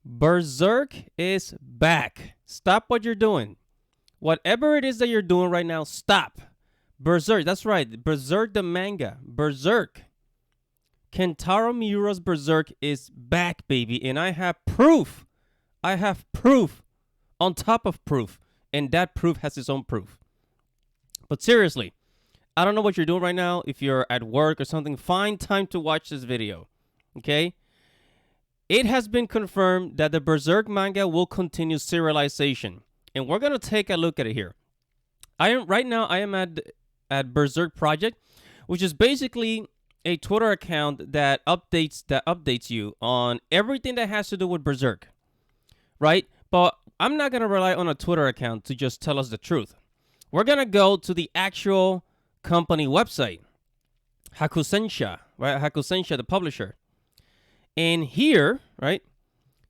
Berserk is back. Stop what you're doing. Whatever it is that you're doing right now, stop. Berserk, that's right. Berserk the manga. Berserk. Kentarou Miura's Berserk is back, baby. And I have proof. I have proof on top of proof. And that proof has its own proof. But seriously, I don't know what you're doing right now. If you're at work or something, find time to watch this video. Okay? It has been confirmed that the Berserk manga will continue serialization. And we're going to take a look at it here. I am at Berserk Project, which is basically a Twitter account that updates you on everything that has to do with Berserk. Right? But I'm not going to rely on a Twitter account to just tell us the truth. We're going to go to the actual company website, Hakusensha, right? Hakusensha, the publisher. And here, right?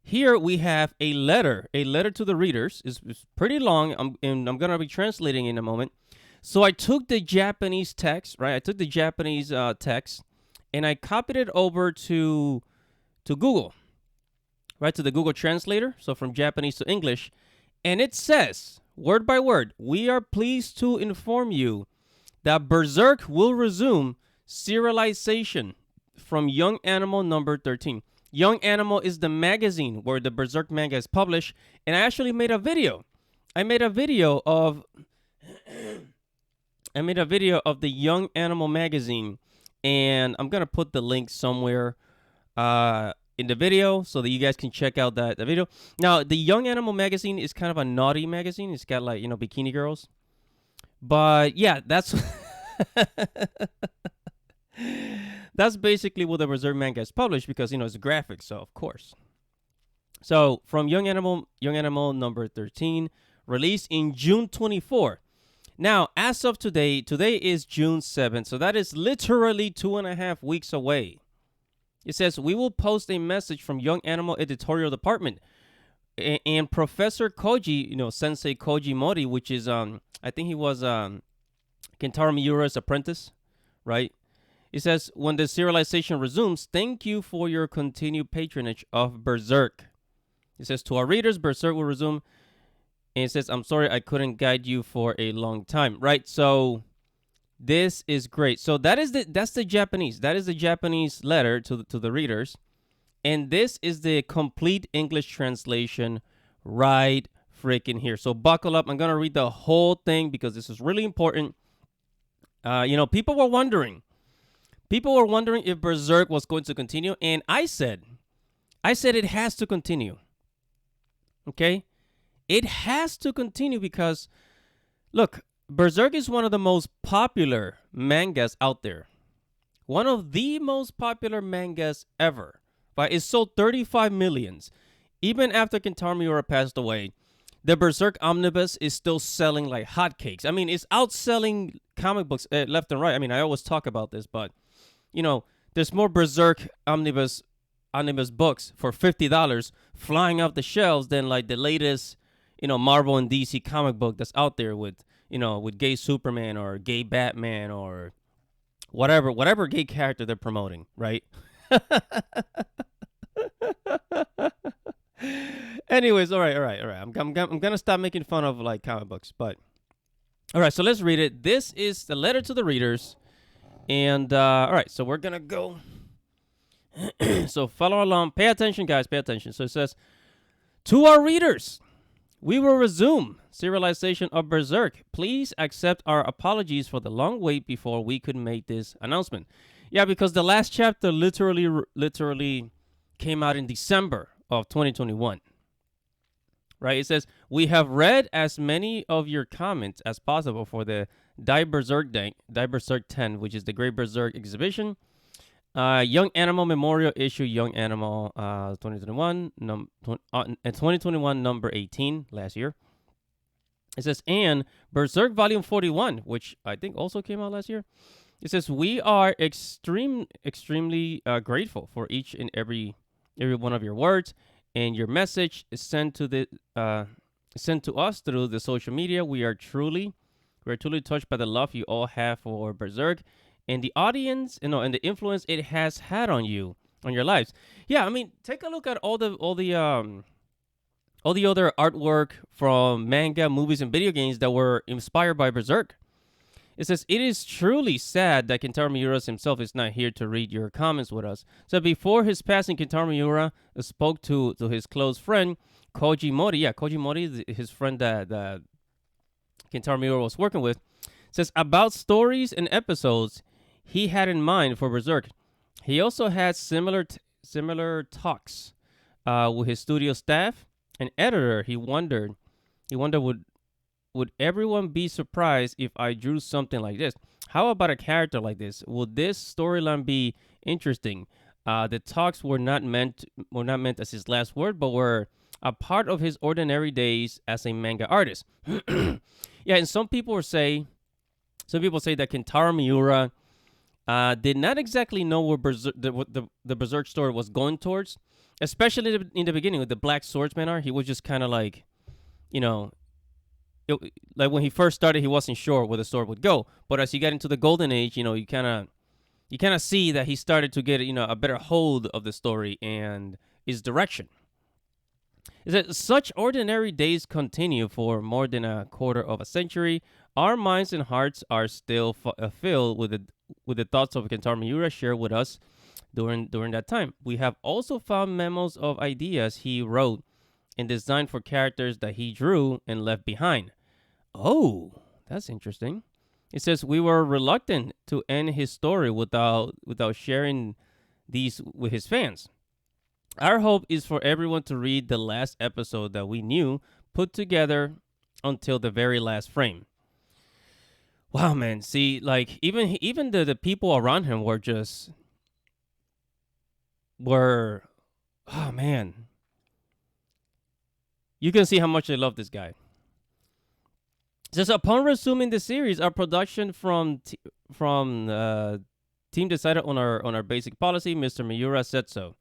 Here we have a letter to the readers. It's pretty long, and I'm going to be translating in a moment. So I took the Japanese text, right? I took the Japanese text, and I copied it over to Google, right? To the Google Translator, so from Japanese to English. And it says, word by word, we are pleased to inform you that Berserk will resume serialization from Young Animal number 13. Young Animal is the magazine where the Berserk manga is published, and I actually made a video. I made a video of the Young Animal magazine, and I'm gonna put the link somewhere in the video so that you guys can check out the video. Now, the Young Animal magazine is kind of a naughty magazine. It's got like, bikini girls. But yeah, that's that's basically what the Berserk manga is published because, it's graphic, so of course. So from Young Animal number 13, released in June 24. Now, as of today is June 7th, so that is literally 2.5 weeks away. It says, we will post a message from Young Animal editorial department. And Professor Koji, Sensei Koji Mori, which is, I think he was Kentarou Miura's apprentice, right? It says, when the serialization resumes, thank you for your continued patronage of Berserk. It says, to our readers, Berserk will resume. And it says, I'm sorry I couldn't guide you for a long time, right? So this is great. So that's the Japanese. That is the Japanese letter to the readers. And this is the complete English translation right freaking here. So buckle up. I'm going to read the whole thing because this is really important. People were wondering if Berserk was going to continue. And I said it has to continue. Okay? It has to continue because, look, Berserk is one of the most popular mangas out there. One of the most popular mangas ever. But it sold 35 millions. Even after Kentarou Miura passed away, the Berserk Omnibus is still selling like hotcakes. I mean, it's outselling comic books left and right. I mean, I always talk about this, but, there's more Berserk Omnibus books for $50 flying off the shelves than like the latest, Marvel and DC comic book that's out there with gay Superman or gay Batman or whatever gay character they're promoting, right? Anyways, all right. I'm gonna stop making fun of like comic books, but all right. So let's read it. This is the letter to the readers, and all right. So we're gonna go. So follow along. Pay attention, guys. Pay attention. So it says, to our readers, we will resume serialization of Berserk. Please accept our apologies for the long wait before we could make this announcement. Yeah, because the last chapter literally came out in December of 2021. Right? It says, we have read as many of your comments as possible for the Die Berserk 10, which is the Great Berserk exhibition. Young Animal Memorial Issue, Young Animal 2021, 2021 number 18, last year. It says, and Berserk Volume 41, which I think also came out last year. It says, we are extremely grateful for each and every one of your words, and your message is sent to us through the social media. We're truly touched by the love you all have for Berserk and the audience, and the influence it has had on you on your lives. Yeah, I mean, take a look at all the other artwork from manga, movies, and video games that were inspired by Berserk. It says, it is truly sad that Kentarou Miura himself is not here to read your comments with us. So before his passing, Kentarou Miura spoke to his close friend, Koji Mori. Yeah, Koji Mori, his friend that Kentarou Miura was working with. Says, about stories and episodes he had in mind for Berserk. He also had similar talks with his studio staff and editor. He wondered would everyone be surprised if I drew something like this? How about a character like this? Would this storyline be interesting? The talks were not meant as his last word, but were a part of his ordinary days as a manga artist. Yeah, and some people say that Kentarou Miura did not exactly know where the Berserk story was going towards, especially in the beginning with the Black Swordsman arc. He was just kind of like, you know, like when he first started, he wasn't sure where the story would go. But as you get into the Golden Age, you know, you kind of see that he started to get, you know, a better hold of the story and its direction. Is that such ordinary days continue for more than a quarter of a century? Our minds and hearts are still filled with the thoughts of Kentarou Miura shared with us during that time. We have also found memos of ideas he wrote and designed for characters that he drew and left behind. Oh, that's interesting. It says we were reluctant to end his story without sharing these with his fans. Our hope is for everyone to read the last episode that we knew put together until the very last frame. Wow, man. See, like even the people around him were oh man. You can see how much they love this guy. It says upon resuming the series, our production from team decided on our basic policy. Mr. Miura said so.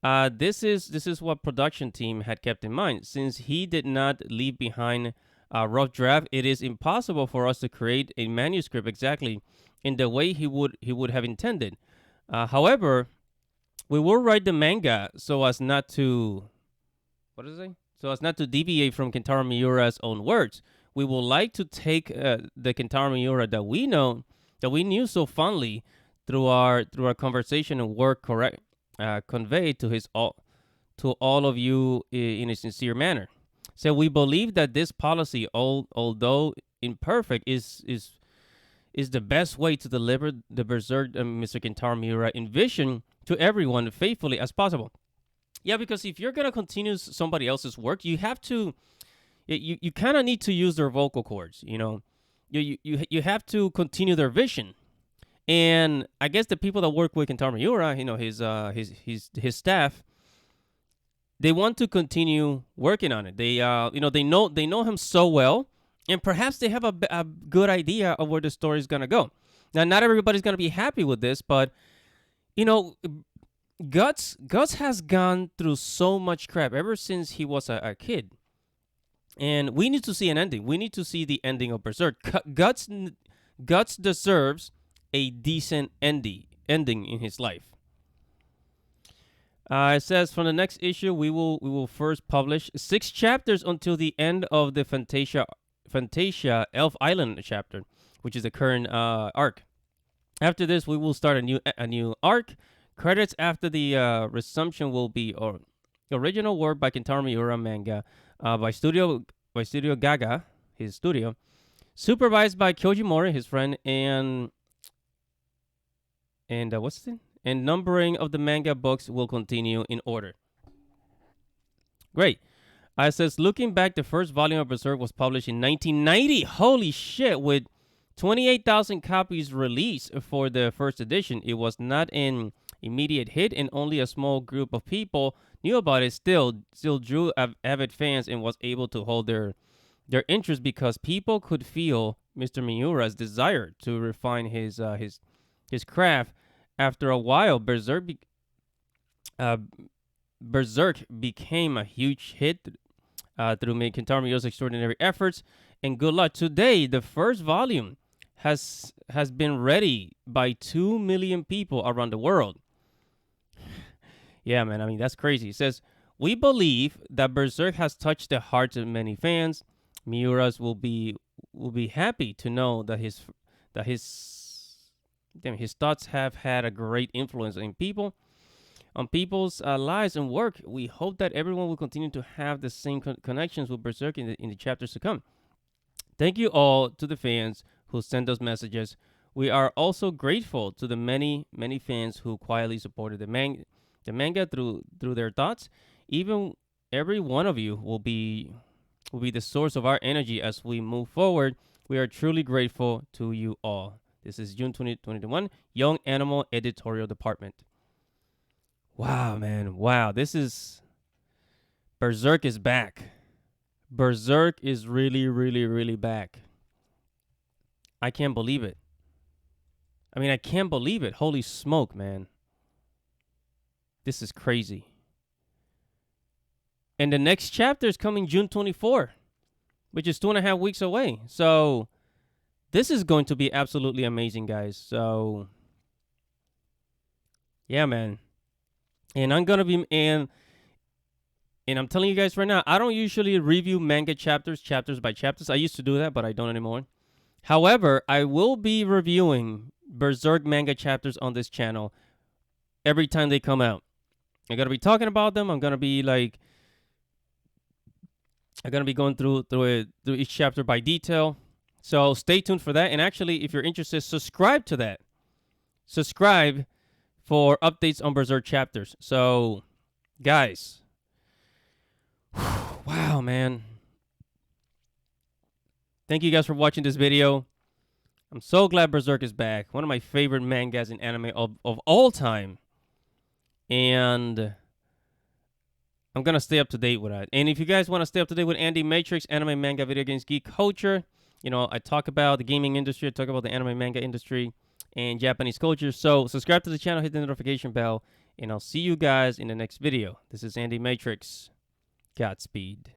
This is what production team had kept in mind. Since he did not leave behind a rough draft, it is impossible for us to create a manuscript exactly in the way he would have intended. However, we will write the manga so as not to so as not to deviate from Kentarou Miura's own words. We would like to take the Kentarou Miura that we knew so fondly through our conversation and work conveyed to all of you in a sincere manner. So we believe that this policy, although imperfect, is the best way to deliver the Berserk Mr. Kentarou Miura envision to everyone faithfully as possible. Yeah, because if you're gonna continue somebody else's work, you have to, you kind of need to use their vocal cords. You know, you have to continue their vision. And I guess the people that work with Kentarou Miura, you know, his staff, they want to continue working on it. They they know him so well, and perhaps they have a good idea of where the story is gonna go. Now, not everybody's gonna be happy with this, but you know, Guts has gone through so much crap ever since he was a kid, and we need to see an ending. We need to see the ending of Berserk. Guts deserves a decent ending in his life. It says from the next issue we will first publish 6 chapters until the end of the Fantasia Elf Island chapter, which is the current arc. After this, we will start a new arc. Credits after the resumption will be original work by Kentarou Miura manga by Studio Gaga, his studio, supervised by Koji Mori, his friend, and what's it? And numbering of the manga books will continue in order. Great. It says, looking back, the first volume of Berserk was published in 1990. Holy shit! With 28,000 copies released for the first edition, it was not an immediate hit, and only a small group of people knew about it. Still drew avid fans and was able to hold their interest because people could feel Mr. Miura's desire to refine his craft. After a while, Berserk became a huge hit through Kentarou Miura's extraordinary efforts and good luck. Today, the first volume has been read by 2 million people around the world. Yeah, man. I mean, that's crazy. It says, we believe that Berserk has touched the hearts of many fans. Miura's will be happy to know that his thoughts have had a great influence on people's lives and work. We hope that everyone will continue to have the same connections with Berserk in the chapters to come. Thank you all to the fans who sent us messages. We are also grateful to the many fans who quietly supported the manga through their thoughts. Even every one of you will be the source of our energy as we move forward. We are truly grateful to you all. This is June 2021, Young Animal Editorial Department. Wow, man. Wow. This is Berserk is back. Berserk is really, really, really back. I can't believe it. I mean, I can't believe it. Holy smoke, man. This is crazy. And the next chapter is coming June 24, which is 2.5 weeks away. So this is going to be absolutely amazing, guys. So yeah, man. And I'm gonna be and I'm telling you guys right now, I don't usually review manga chapters by chapters. I used to do that, but I don't anymore. However, I will be reviewing Berserk manga chapters on this channel every time they come out. I'm gonna be talking about them. I'm gonna be going through each chapter by detail. So stay tuned for that. And actually, if you're interested, subscribe to that. Subscribe for updates on Berserk chapters. So, guys, wow, man. Thank you guys for watching this video. I'm so glad Berserk is back. One of my favorite mangas in anime of all time. And I'm going to stay up to date with that. And if you guys want to stay up to date with Andy Matrix, anime, manga, video games, geek culture, I talk about the gaming industry, I talk about the anime, manga industry, and Japanese culture. So subscribe to the channel, hit the notification bell, and I'll see you guys in the next video. This is Andy Matrix. Godspeed.